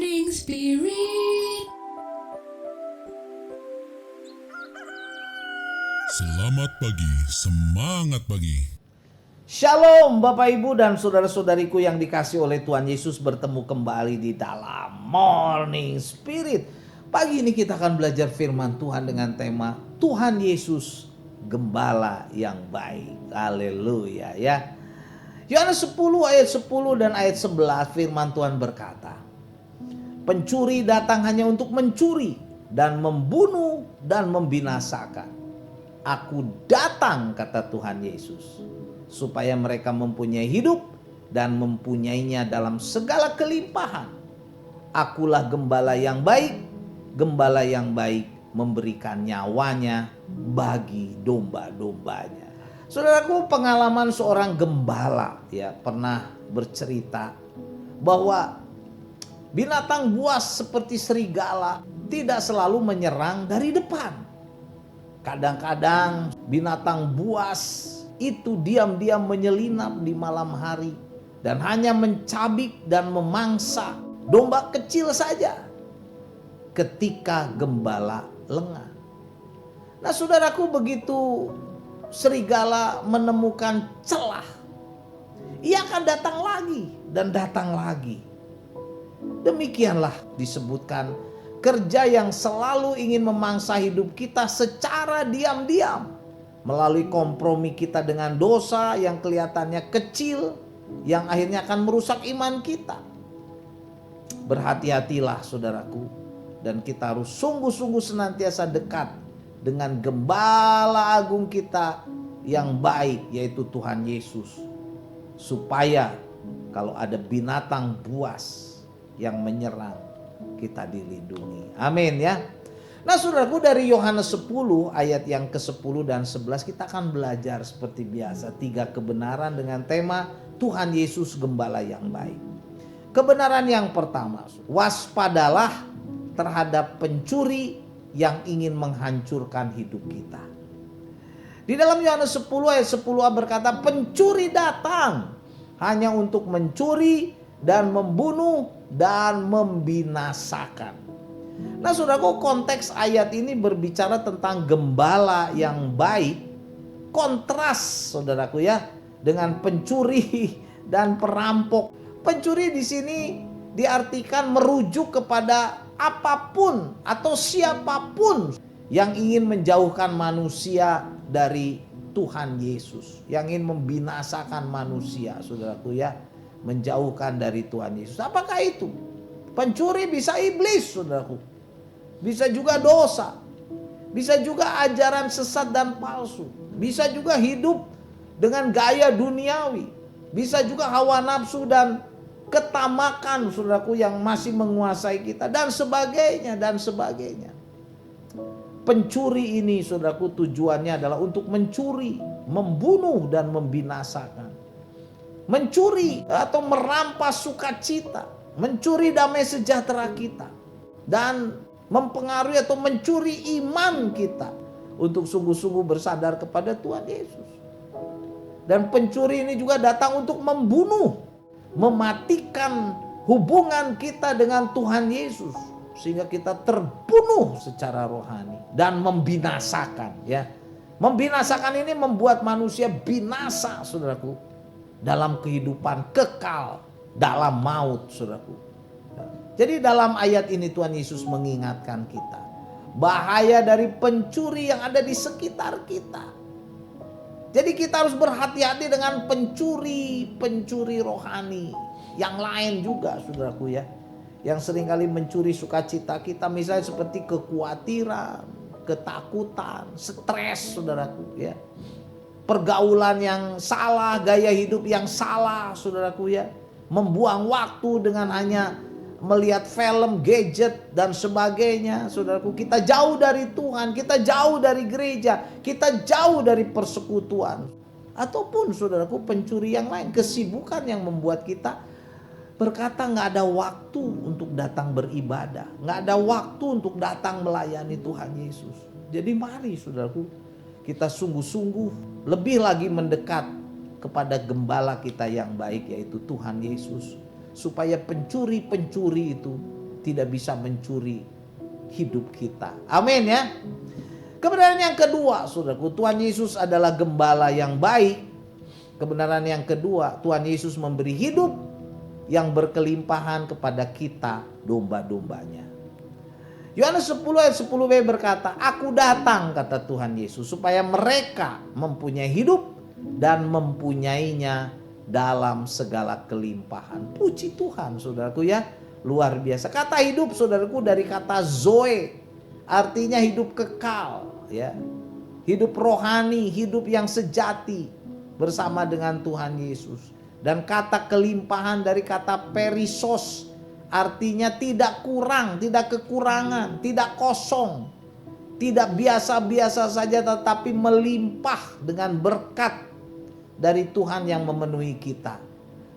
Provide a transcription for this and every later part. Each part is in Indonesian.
Morning Spirit. Selamat pagi, semangat pagi. Shalom Bapak Ibu dan saudara-saudariku yang dikasih oleh Tuhan Yesus, bertemu kembali di dalam Morning Spirit. Pagi ini kita akan belajar firman Tuhan dengan tema Tuhan Yesus Gembala yang baik. Haleluya ya. Yohanes 10 ayat 10 dan ayat 11 firman Tuhan berkata, pencuri datang hanya untuk mencuri dan membunuh dan membinasakan. Aku datang, kata Tuhan Yesus, supaya mereka mempunyai hidup dan mempunyainya dalam segala kelimpahan. Akulah gembala yang baik. Gembala yang baik memberikan nyawanya bagi domba-dombanya. Saudaraku, pengalaman seorang gembala ya pernah bercerita bahwa binatang buas seperti serigala tidak selalu menyerang dari depan. Kadang-kadang binatang buas itu diam-diam menyelinap di malam hari dan hanya mencabik dan memangsa domba kecil saja ketika gembala lengah. Nah, saudaraku, begitu serigala menemukan celah, ia akan datang lagi dan datang lagi. Demikianlah disebutkan kerja yang selalu ingin memangsa hidup kita secara diam-diam melalui kompromi kita dengan dosa yang kelihatannya kecil, yang akhirnya akan merusak iman kita. Berhati-hatilah saudaraku, dan kita harus sungguh-sungguh senantiasa dekat dengan gembala agung kita yang baik, yaitu Tuhan Yesus, supaya kalau ada binatang buas yang menyerang, kita dilindungi. Amin ya. Nah, saudaraku, dari Yohanes 10 ayat yang ke-10 dan 11 kita akan belajar seperti biasa 3 kebenaran dengan tema Tuhan Yesus Gembala yang baik. Kebenaran yang pertama, waspadalah terhadap pencuri yang ingin menghancurkan hidup kita. Di dalam Yohanes 10 ayat 10a berkata, pencuri datang hanya untuk mencuri dan membunuh dan membinasakan. Nah, saudaraku, konteks ayat ini berbicara tentang gembala yang baik. Kontras, saudaraku ya, dengan pencuri dan perampok. Pencuri di sini diartikan merujuk kepada apapun atau siapapun yang ingin menjauhkan manusia dari Tuhan Yesus, yang ingin membinasakan manusia, saudaraku ya, menjauhkan dari Tuhan Yesus. Apakah itu? Pencuri bisa iblis, saudaraku. Bisa juga dosa. Bisa juga ajaran sesat dan palsu. Bisa juga hidup dengan gaya duniawi. Bisa juga hawa nafsu dan ketamakan, saudaraku, yang masih menguasai kita, dan sebagainya dan sebagainya. Pencuri ini, saudaraku, tujuannya adalah untuk mencuri, membunuh dan membinasakan. Mencuri atau merampas sukacita, mencuri damai sejahtera kita, dan mempengaruhi atau mencuri iman kita untuk sungguh-sungguh bersandar kepada Tuhan Yesus. Dan pencuri ini juga datang untuk membunuh, mematikan hubungan kita dengan Tuhan Yesus sehingga kita terbunuh secara rohani, dan membinasakan ya. Membinasakan ini membuat manusia binasa, saudaraku, dalam kehidupan kekal, dalam maut, saudaraku. Jadi dalam ayat ini Tuhan Yesus mengingatkan kita bahaya dari pencuri yang ada di sekitar kita. Jadi kita harus berhati-hati dengan pencuri rohani yang lain juga, saudaraku ya, yang seringkali mencuri sukacita kita, misalnya seperti kekhawatiran, ketakutan, stres, saudaraku ya. Pergaulan yang salah, gaya hidup yang salah, saudaraku ya. Membuang waktu dengan hanya melihat film, gadget dan sebagainya, saudaraku. Kita jauh dari Tuhan, kita jauh dari gereja, kita jauh dari persekutuan. Ataupun, saudaraku, pencuri yang lain, kesibukan yang membuat kita berkata gak ada waktu untuk datang beribadah, gak ada waktu untuk datang melayani Tuhan Yesus. Jadi mari, saudaraku, kita sungguh-sungguh lebih lagi mendekat kepada gembala kita yang baik, yaitu Tuhan Yesus, supaya pencuri-pencuri itu tidak bisa mencuri hidup kita. Amin ya. Kebenaran yang kedua, saudaraku, Tuhan Yesus adalah gembala yang baik. Kebenaran yang kedua, Tuhan Yesus memberi hidup yang berkelimpahan kepada kita, domba-dombanya. Yohanes 10 ayat 10b berkata, "Aku datang," kata Tuhan Yesus, "supaya mereka mempunyai hidup dan mempunyainya dalam segala kelimpahan." Puji Tuhan, saudaraku ya. Luar biasa. Kata hidup, saudaraku, dari kata zoe, artinya hidup kekal, ya. Hidup rohani, hidup yang sejati bersama dengan Tuhan Yesus. Dan kata kelimpahan dari kata perisos, artinya tidak kurang, tidak kekurangan, tidak kosong, tidak biasa-biasa saja, tetapi melimpah dengan berkat dari Tuhan yang memenuhi kita.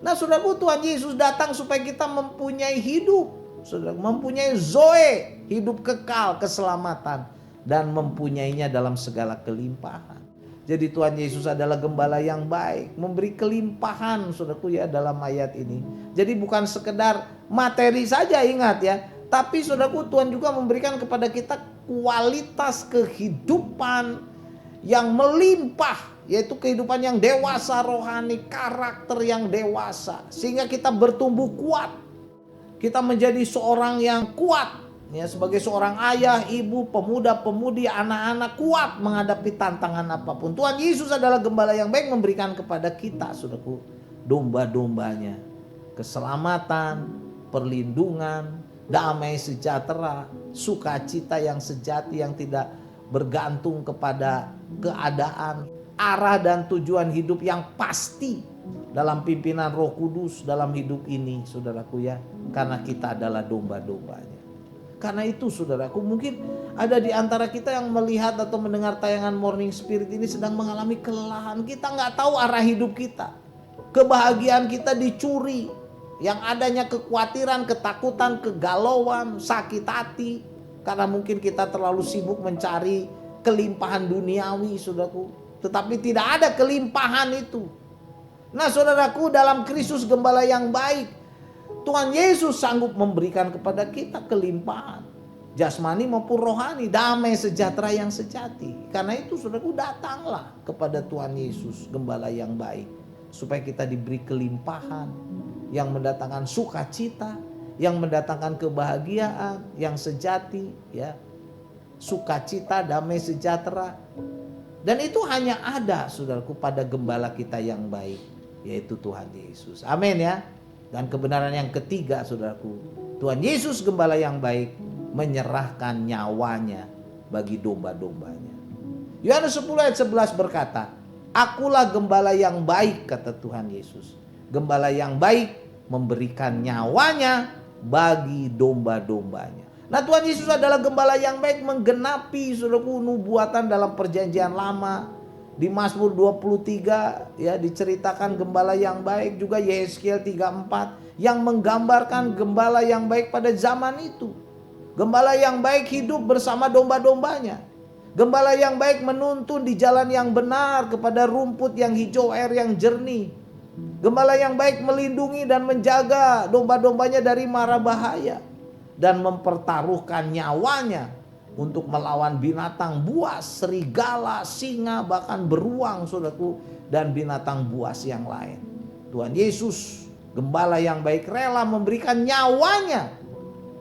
Nah, saudaraku, Tuhan Yesus datang supaya kita mempunyai hidup, saudara, mempunyai zoe, hidup kekal, keselamatan, dan mempunyainya dalam segala kelimpahan. Jadi Tuhan Yesus adalah gembala yang baik, memberi kelimpahan, saudaraku ya, dalam ayat ini. Jadi bukan sekedar materi saja, ingat ya, tapi saudaraku, Tuhan juga memberikan kepada kita kualitas kehidupan yang melimpah, yaitu kehidupan yang dewasa rohani, karakter yang dewasa, sehingga kita bertumbuh kuat. Kita menjadi seorang yang kuat, ya, sebagai seorang ayah, ibu, pemuda, pemudi, anak-anak, kuat menghadapi tantangan apapun. Tuhan Yesus adalah gembala yang baik, memberikan kepada kita, saudaraku, domba-dombanya, keselamatan, perlindungan, damai sejahtera, sukacita yang sejati yang tidak bergantung kepada keadaan, arah dan tujuan hidup yang pasti dalam pimpinan Roh Kudus dalam hidup ini, saudaraku ya, karena kita adalah domba-dombanya. Karena itu, saudaraku, mungkin ada di antara kita yang melihat atau mendengar tayangan Morning Spirit ini sedang mengalami kelelahan. Kita nggak tahu arah hidup kita, kebahagiaan kita dicuri, yang adanya kekhawatiran, ketakutan, kegalauan, sakit hati, karena mungkin kita terlalu sibuk mencari kelimpahan duniawi, saudaraku. Tetapi tidak ada kelimpahan itu. Nah, saudaraku, dalam Kristus gembala yang baik, Tuhan Yesus sanggup memberikan kepada kita kelimpahan jasmani maupun rohani, damai sejahtera yang sejati. Karena itu, saudaraku, datanglah kepada Tuhan Yesus gembala yang baik, supaya kita diberi kelimpahan yang mendatangkan sukacita, yang mendatangkan kebahagiaan yang sejati, ya. Sukacita, damai sejahtera. Dan itu hanya ada, saudaraku, pada gembala kita yang baik, yaitu Tuhan Yesus. Amin ya. Dan kebenaran yang ketiga, saudaraku, Tuhan Yesus gembala yang baik menyerahkan nyawanya bagi domba-dombanya. Yohanes 10 ayat 11 berkata, "Akulah gembala yang baik," kata Tuhan Yesus. Gembala yang baik memberikan nyawanya bagi domba-dombanya. Nah, Tuhan Yesus adalah gembala yang baik, menggenapi, saudaraku, nubuatan dalam perjanjian lama. Di Mazmur 23 ya diceritakan gembala yang baik, juga Yehezkiel 34 yang menggambarkan gembala yang baik pada zaman itu. Gembala yang baik hidup bersama domba-dombanya. Gembala yang baik menuntun di jalan yang benar kepada rumput yang hijau, air yang jernih. Gembala yang baik melindungi dan menjaga domba-dombanya dari mara bahaya, dan mempertaruhkan nyawanya untuk melawan binatang buas, serigala, singa, bahkan beruang, saudaraku, dan binatang buas yang lain. Tuhan Yesus, gembala yang baik, rela memberikan nyawanya.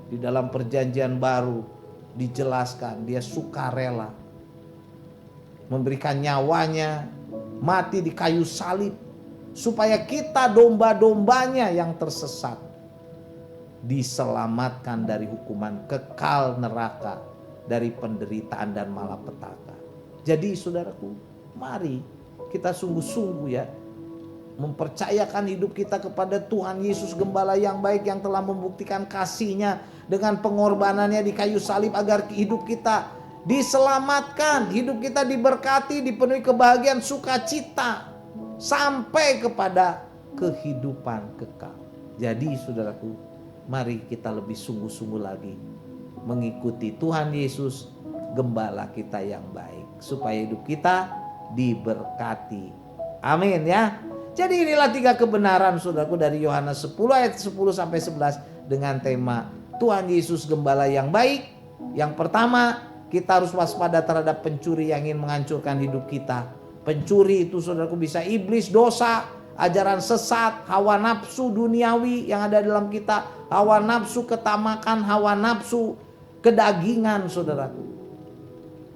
Di dalam perjanjian baru dijelaskan dia suka rela memberikan nyawanya, mati di kayu salib, supaya kita domba-dombanya yang tersesat diselamatkan dari hukuman kekal neraka, dari penderitaan dan malapetaka. Jadi, saudaraku, mari kita sungguh-sungguh ya mempercayakan hidup kita kepada Tuhan Yesus gembala yang baik, yang telah membuktikan kasih-Nya dengan pengorbanannya di kayu salib, agar hidup kita diselamatkan, hidup kita diberkati, dipenuhi kebahagiaan, sukacita, sampai kepada kehidupan kekal. Jadi, saudaraku, mari kita lebih sungguh-sungguh lagi mengikuti Tuhan Yesus, gembala kita yang baik, supaya hidup kita diberkati. Amin ya. Jadi inilah 3 kebenaran, saudaraku, dari Yohanes 10 ayat 10 sampai 11 dengan tema Tuhan Yesus gembala yang baik. Yang pertama, kita harus waspada terhadap pencuri yang ingin menghancurkan hidup kita. Pencuri itu saudaraku bisa iblis, dosa, ajaran sesat, hawa nafsu duniawi yang ada dalam kita, hawa nafsu ketamakan, hawa nafsu kedagingan saudaraku.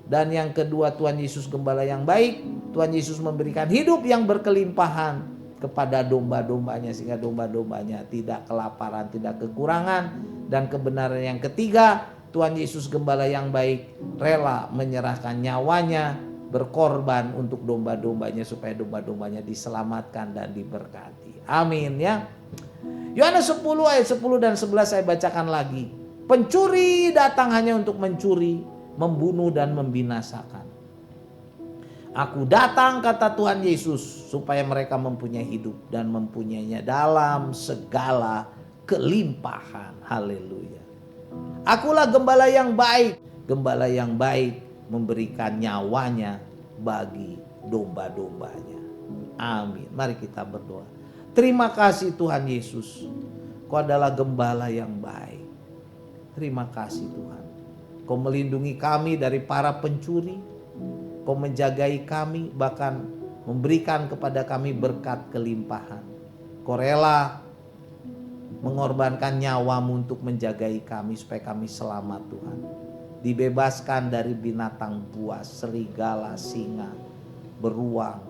Dan yang kedua, Tuhan Yesus gembala yang baik. Tuhan Yesus memberikan hidup yang berkelimpahan kepada domba-dombanya, sehingga domba-dombanya tidak kelaparan, tidak kekurangan. Dan kebenaran yang ketiga, Tuhan Yesus gembala yang baik rela menyerahkan nyawanya, berkorban untuk domba-dombanya, supaya domba-dombanya diselamatkan dan diberkati. Amin ya. Yohanes 10 ayat 10 dan 11 saya bacakan lagi. Pencuri datang hanya untuk mencuri, membunuh dan membinasakan. Aku datang, kata Tuhan Yesus, supaya mereka mempunyai hidup dan mempunyainya dalam segala kelimpahan. Haleluya. Akulah gembala yang baik. Gembala yang baik memberikan nyawanya bagi domba-dombanya. Amin. Mari kita berdoa. Terima kasih Tuhan Yesus. Kau adalah gembala yang baik. Terima kasih Tuhan. Kau melindungi kami dari para pencuri. Kau menjagai kami, bahkan memberikan kepada kami berkat kelimpahan. Kau rela mengorbankan nyawamu untuk menjagai kami supaya kami selamat Tuhan. Dibebaskan dari binatang buas, serigala, singa, beruang,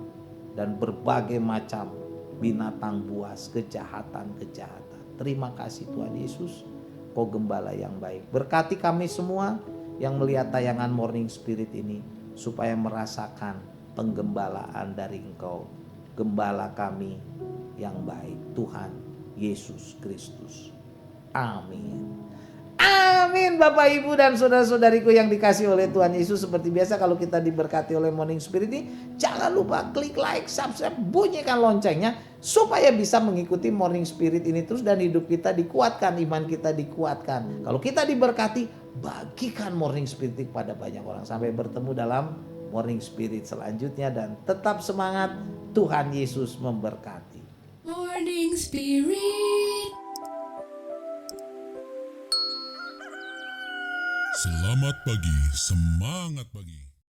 dan berbagai macam binatang buas, kejahatan-kejahatan. Terima kasih Tuhan Yesus. Kau gembala yang baik. Berkati kami semua yang melihat tayangan Morning Spirit ini, supaya merasakan penggembalaan dari Engkau. Gembala kami yang baik, Tuhan Yesus Kristus. Amin. Amin Bapak Ibu dan saudara-saudariku yang dikasih oleh Tuhan Yesus. Seperti biasa kalau kita diberkati oleh Morning Spirit ini, jangan lupa klik like, subscribe, bunyikan loncengnya, supaya bisa mengikuti Morning Spirit ini terus dan hidup kita dikuatkan, iman kita dikuatkan. Kalau kita diberkati, bagikan Morning Spirit kepada banyak orang. Sampai bertemu dalam Morning Spirit selanjutnya, dan tetap semangat. Tuhan Yesus memberkati. Morning Spirit. Selamat pagi, semangat pagi.